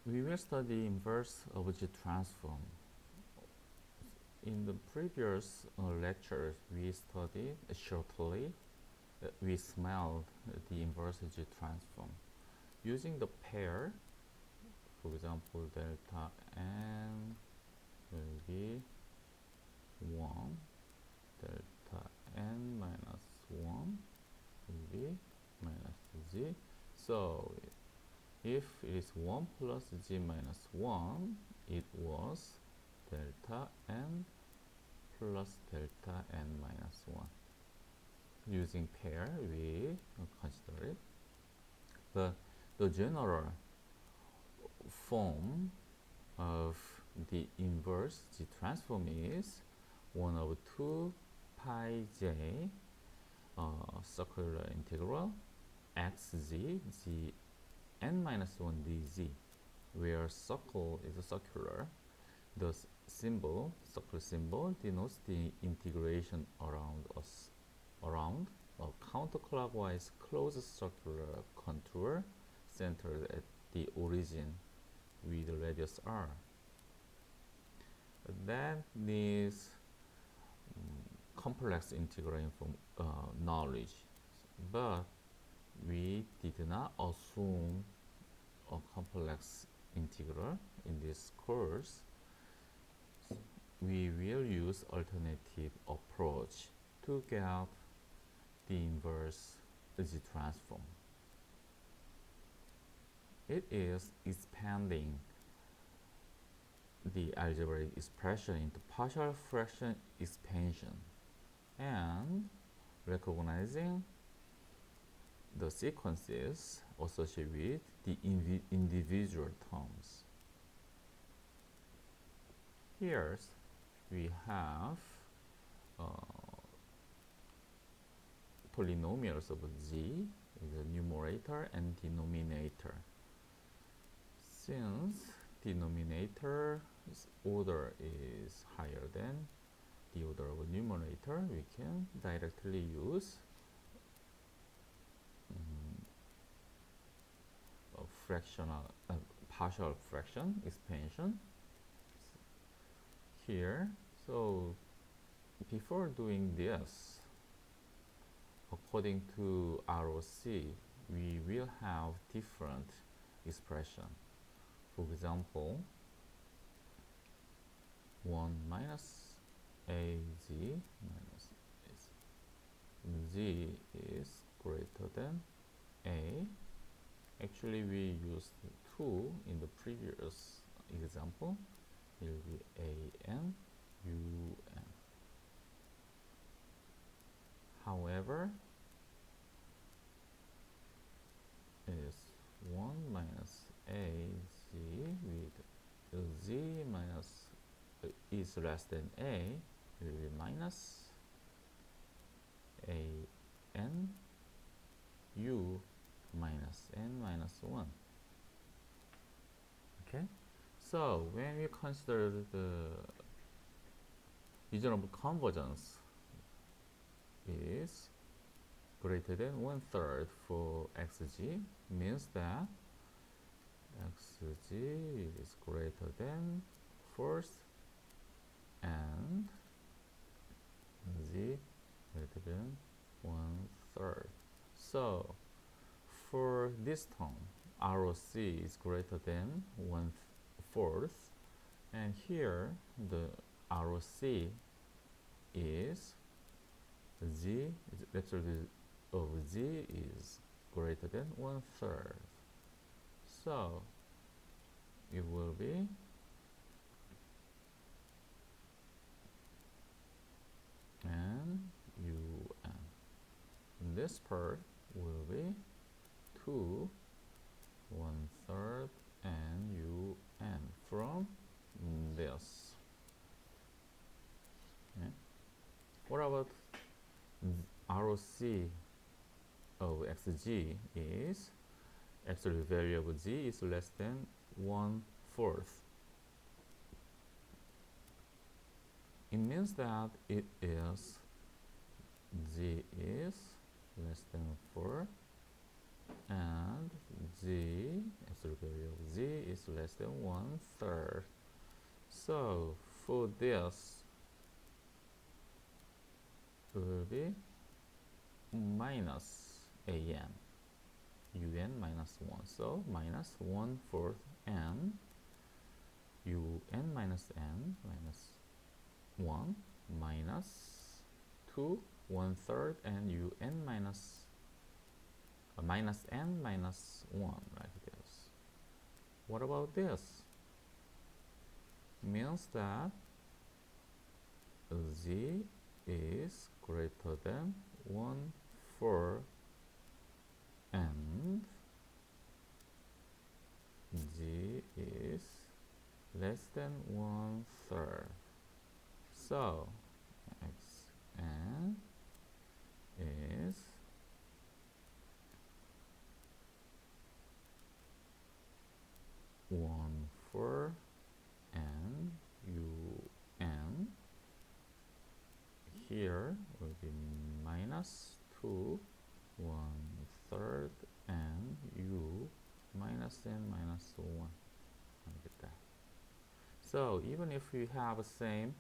We will study inverse of G transform. In the previous lectures, we studied shortly, we smelled the inverse G transform. Using the pair, for example, delta n will be 1, delta n minus 1 will be minus z. So if it is 1 plus g minus 1, it was delta n plus delta n minus 1. Using pair, we consider it. But the general form of the inverse G transform is 1 over 2 pi j circular integral xz g n minus 1 dz, where circle is circular. The symbol, circle symbol, denotes the integration around a counterclockwise closed circular contour centered at the origin with radius r. That needs complex integral knowledge, but we did not assume a complex integral in this course. We will use alternative approach to get the inverse G transform. It is expanding the algebraic expression into partial fraction expansion and recognizing the sequences associated with the individual terms. Here we have polynomials of g, the numerator and denominator. Since denominator's order is higher than the order of numerator, we can directly use a fractional partial fraction expansion here. So before doing this, according to ROC, we will have different expression. For example, 1 minus AZ minus Z is greater than A. Actually, we used 2 in the previous example. It will be AN, UN. However, it is 1 minus AZ with Z minus is less than A, it will be minus AN U minus N minus 1. Okay? So when we consider the reasonable convergence is greater than 1/3 for xg, means that xg is greater than first and z greater than 1/3. So for this term, ROC is greater than 1/4, and here the ROC is z, absolute of z is greater than 1/3. So it will be n u n. This part will be 2 1/3 n u n from this. Okay. What about ROC of xg is absolute value of g is less than 1/4. It means that it is z is less than 4 and z, absolute value of z is less than 1/3. So for this will be minus an, un minus 1. So minus 1/4 n, un minus n minus 1 minus 2 1/3 and un minus minus n minus 1, like this. What about this? Means that z is greater than 1/4 and z is less than 1/3. So xn is 1/4 and un here will be minus 2 1/3 and u minus n minus 1, like that. So even if we have the same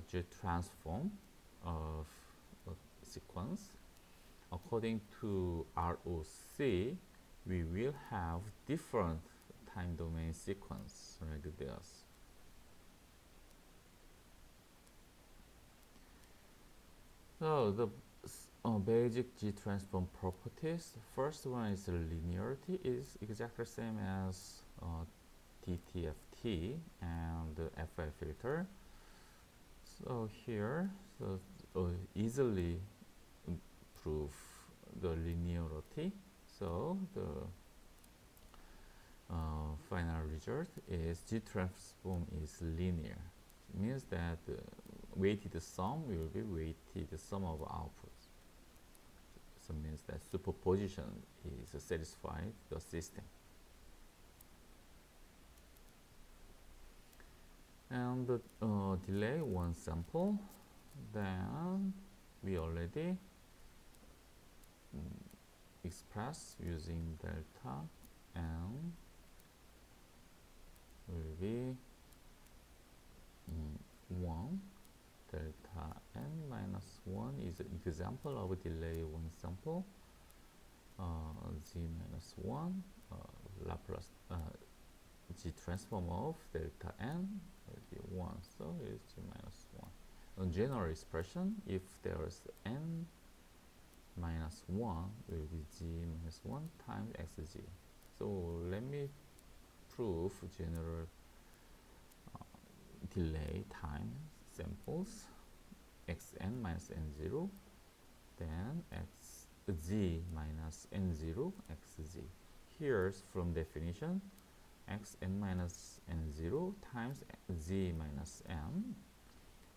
J transform of sequence, according to ROC, we will have different time domain sequence like this. So the basic G transform properties. First one is linearity is exactly the same as DTFT and the FI filter. So here, easily prove the linearity. So the final result is G transform is linear. It means that the weighted sum will be weighted sum of outputs. So it means that superposition is satisfied the system. And delay one sample, then we already express using delta n will be 1. Delta n minus 1 is an example of delay one sample. Z minus 1 Laplace G transform of delta n will be 1, so it's G minus 1. A general expression, if there is n minus 1 will be G minus 1 times xg. So let me prove general delay time samples xn minus n0, then xz minus n0 xz. Here's from definition, xn minus n0 times z minus n.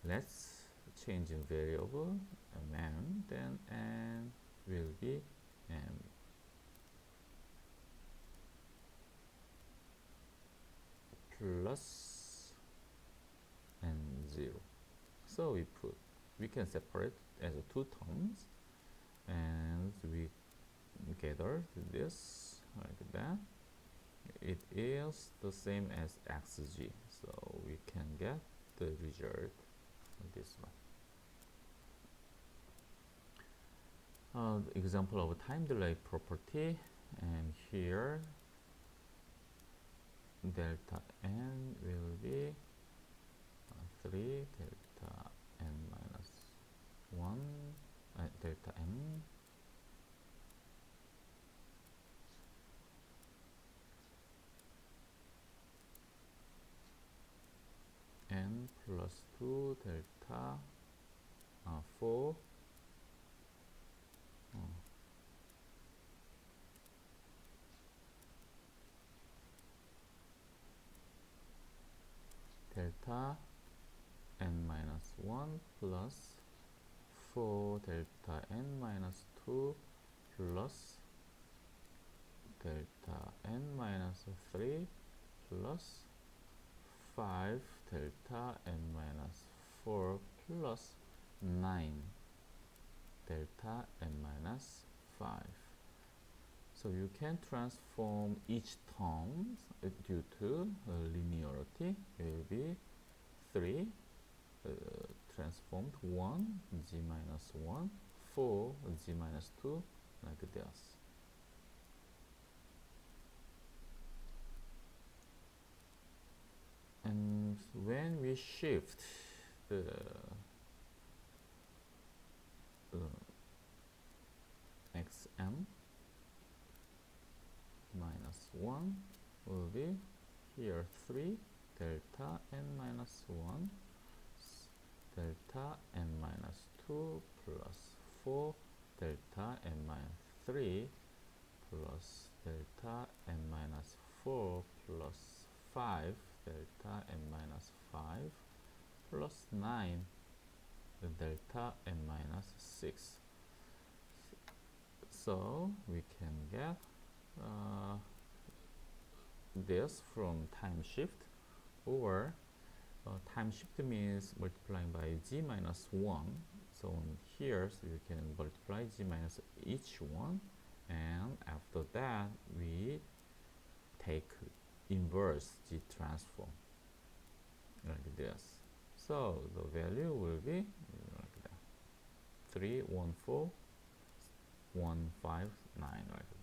Let's change in variable m, then n will be m. Plus n0. So we can separate as two terms, and we gather this like that. It is the same as xg, so we can get the result of this one. Example of a time delay property, and here delta n will be 3 delta n minus 1 delta n n plus 2 delta 4 delta n minus 1 plus 4 delta n minus 2 plus delta n minus 3 plus 5 delta n minus 4 plus 9 delta n minus 5. So you can transform each term due to linearity. Will be 3 transformed 1 g minus 1 4 g minus 2 like this. And when we shift the xm minus 1 will be here 3 delta n minus 1 delta n minus 2 plus 4 delta n minus 3 plus delta n minus 4 plus 5 delta n minus 5 plus 9 delta n minus 6. So we can get this from time shift, or time shift means multiplying by g minus 1. So here, so you can multiply g minus each one, and after that we take inverse g transform like this. So the value will be like that, 3 1 4 1 5 9 like that.